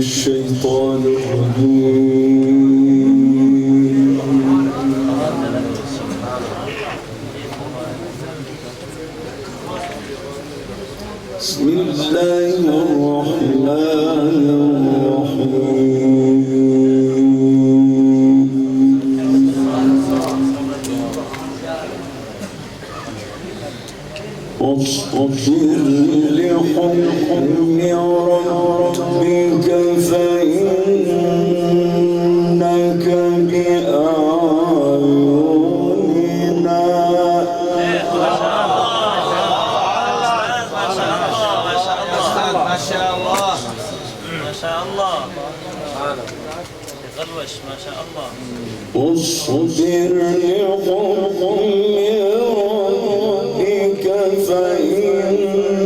الشيطان الرجيم. بسم الله الرحمن الرحيم. واصطفر لحكم ربك فإنك بأعيننا. ما شاء الله ما شاء الله غلوش ما شاء الله. واصبر لحكم ربك فإنك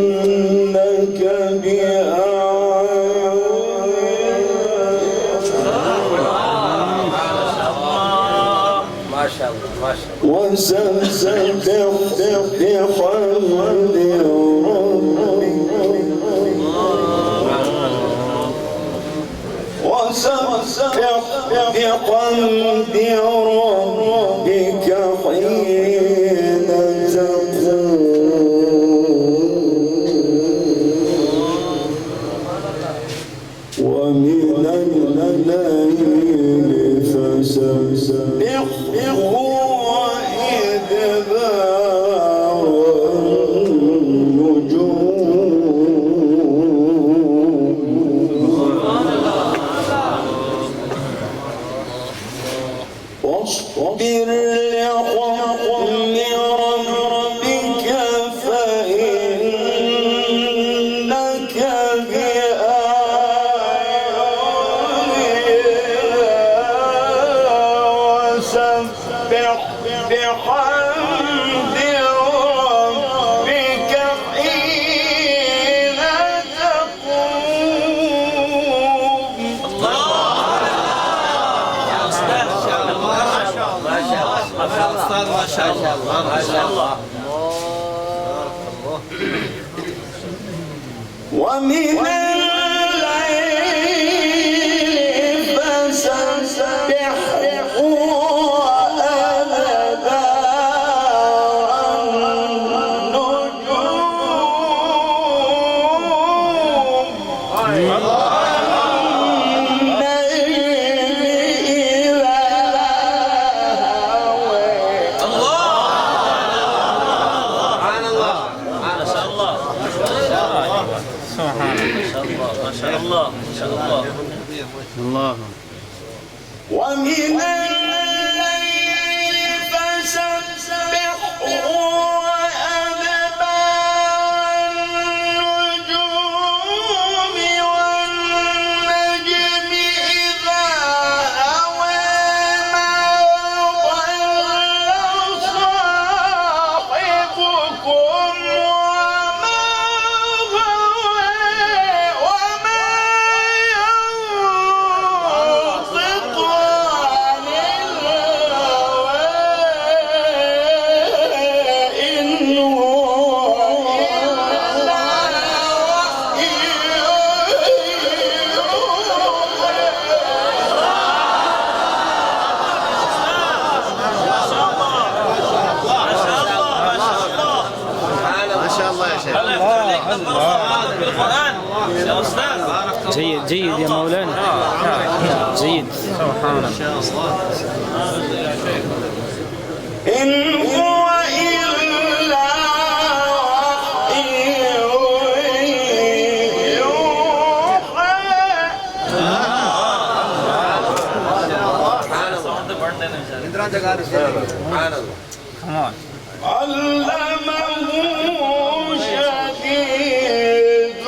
بأعيننا. ما شاء الله ما شاء الله. وسبح بحمد وسبح بحمد ربك حين تقوم ومن الليل فسبحه وإدبار واصبر لحكم ربك فإنك بأعيننا. وسبح بحمد ربك حين تقوم. ما شاء الله ما شاء الله. ومن الليل فسبحه وأدبار النجوم. الله. ومن الليل فسبحه وأدبار النجوم والنجم إذا هوى ما ضل صاحبكم وما غوى وما ينطق عن الهوى إن هو إلا وحي ما شاء الله يا شيخ. بالقرآن يا أستاذ. جيد جيد يا مولانا. جيد. سبحان الله. إن هو إلا وحي يوحى. علمه شديد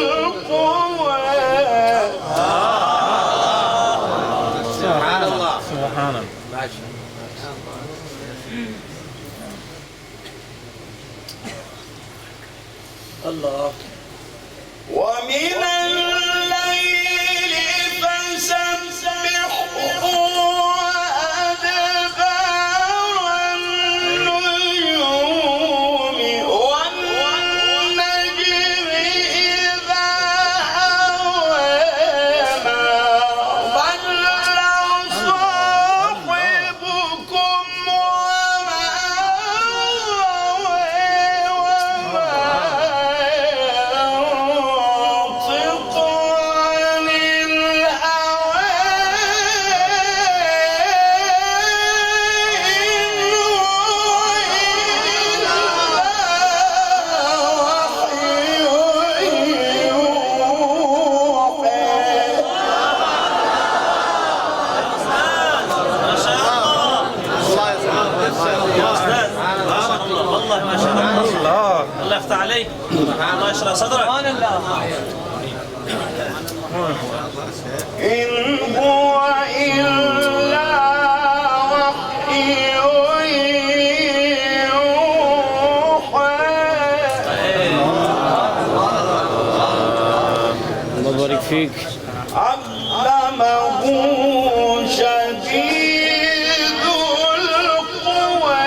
القوى. سبحان الله سبحان الله. ما شاء الله. ومن الليل فسبحه وأدبار النجوم والنجم إذا هوى الله يشرح صدرك. إن هو إلا وحي يوحى الله يبارك فيك. علمه شديد القوى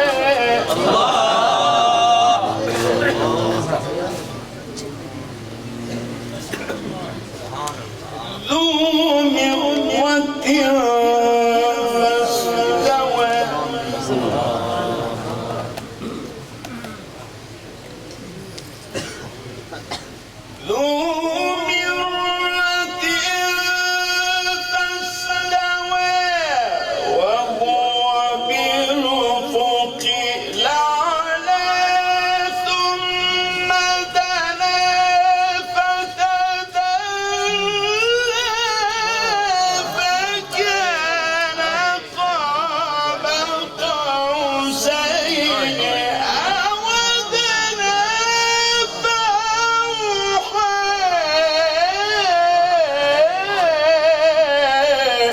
ذو مرة فاستوى ذو مرة فاستوى وهو بالأفق الأعلى ثم دنا فتدلى فكان قاب قوسين أو أدنى فأوحى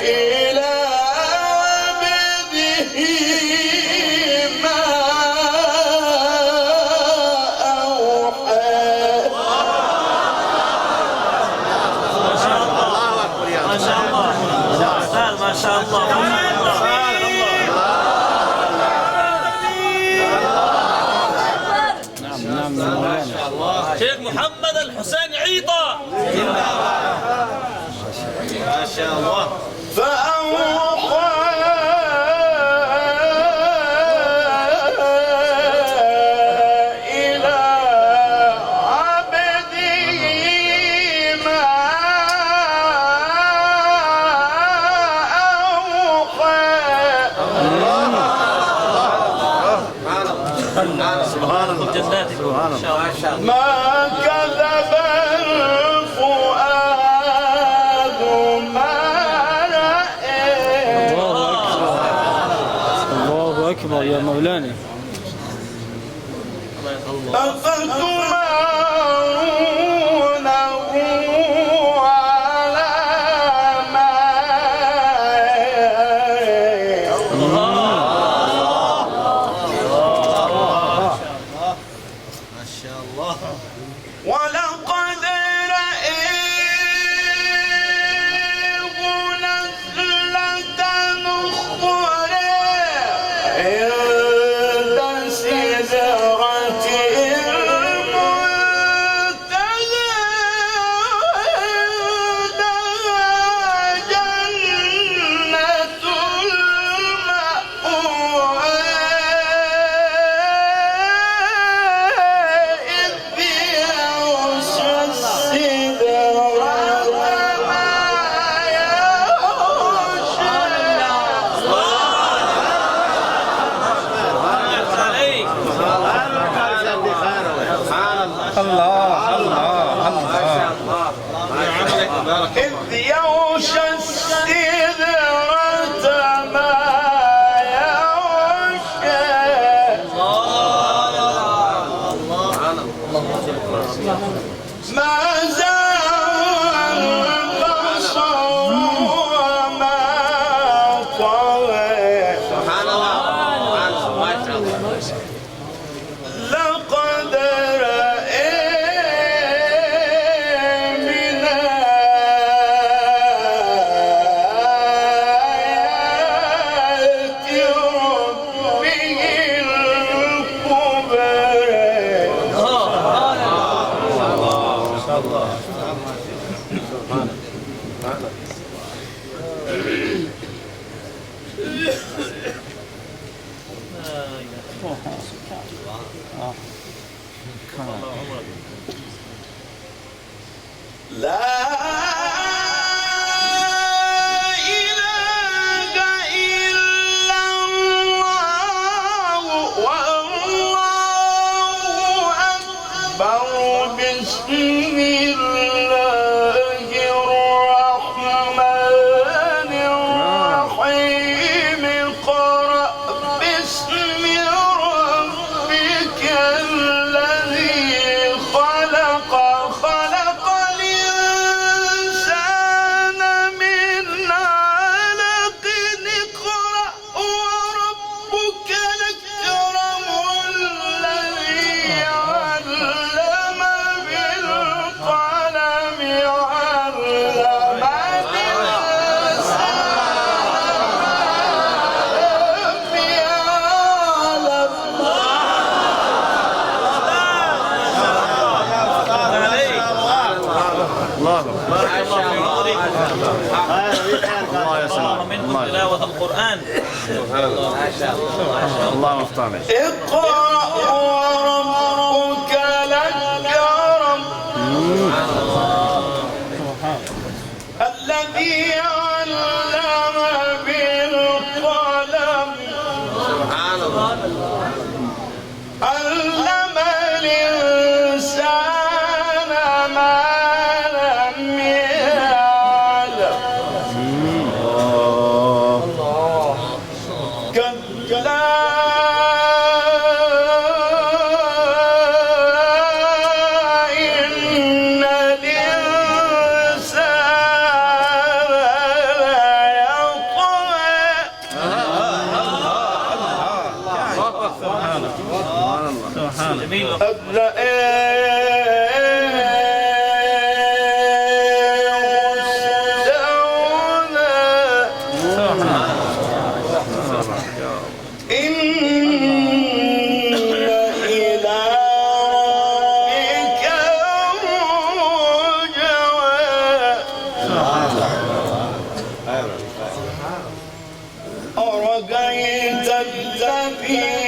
إلى عبده ما أوحى الله أكبر يا ما شاء الله أستاذ ما شاء الله نعم نعم يا مولانا. شيخ محمد الحسين عيطة ما شاء الله. فأوحى إلى عبده ما أوحى سبحان الله. جناتك إن شاء الله. ما كذب الفؤاد ما رأى الله أكبر يا مولانا. أفتمارونه على ما ما شاء الله. ولقد رأيه نزلة أخرى عند سدرة المنتهى عندها جنة المأوى إذ يغشى السدرة ما يغشى عليك إذ يغشى السدرة ما يغشى ما زاغ البصر وما طغى سبحان الله. ما شاء الله. لقد رأى من آيات ربه الكبرى لا إله إلا الله والله أكبر بسم الله الرحمن الله في عمركم. الله يسلمك. منكم تلاوة القرآن. الله يفتح عليك. اقرأ وربك الأكرم الذي علم بالقلم علم الإنسان ما لم يعلم كلا إن الإنسان ليطغى جميل. أرأيت الذي